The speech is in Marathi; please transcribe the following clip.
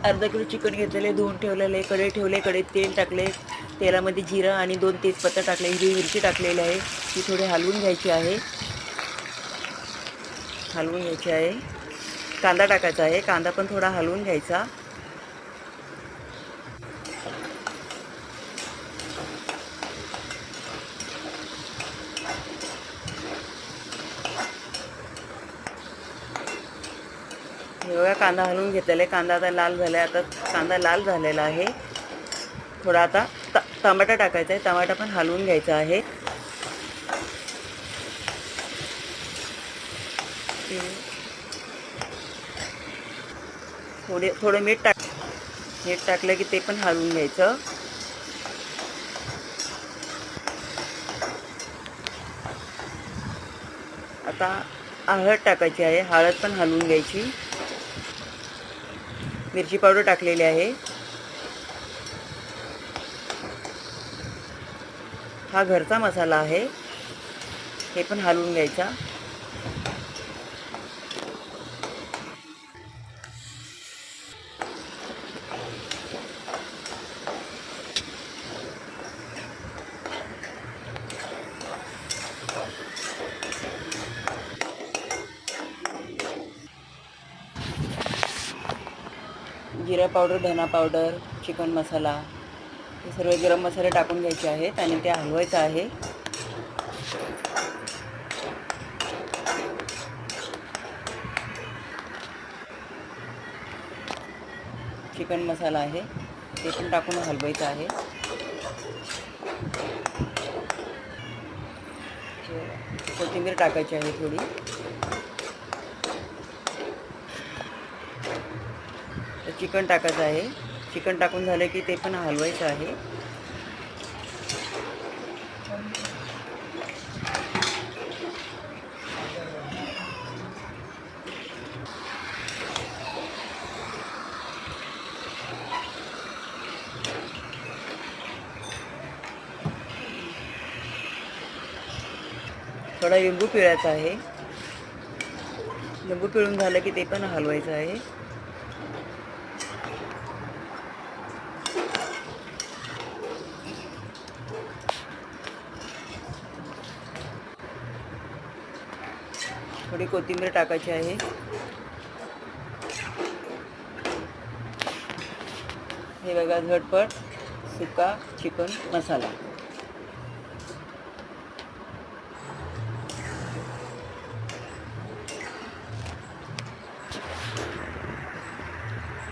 अर्धा किलो चिकन घेतलेले, धुवून ठेवलेले, कढई ठेवले, कढईत तेल टाकले, तेलामध्ये जिरं आणि 2 तेजपत्ता टाकले, हिरवी मिरची टाकलेली आहे, ती थोडी हलवून घ्यायची आहे. हलवून घ्यायची आहे. कांदा टाकायचा आहे, कांदा पण थोडा हलवून घ्यायचा. हे बघा कांदा हलवून घेतलेला आहे, कांदा आता लाल झाला आहे. आता कांदा लाल झालेला आहे. थोडा आता टमाटा टाकायचा आहे, टमाटा पण हलवून घ्यायचा आहे. थोडं मीठ टाकलं की ते पण हलवून घ्यायचं. आता हळद टाकायची आहे, हळद पण हलवून घ्यायची. मिरची पावडर टाकलेली आहे. हा घरचा मसाला आहे, हे पण हलवून घ्यायचा. जिरा पावडर, धना पावडर, चिकन मसाला हे सर्व गरम मसाले टाकून घ्यायचे आहेत आणि ते हलवायचं आहे. चिकन मसाला आहे ते पण टाकून हलवायचं आहे. कोथिंबीर टाकायची आहे थोडी. चिकन टाकायचं आहे. चिकन टाकून झालं की ते पण हलवायचं आहे. थोडा लिंबू पिळायचा आहे. लिंबू पिळून झालं की ते पण हलवायचं आहे. थोडी कोथिंबीर टाकायची आहे. हे बघा झटपट सुका चिकन मसाला.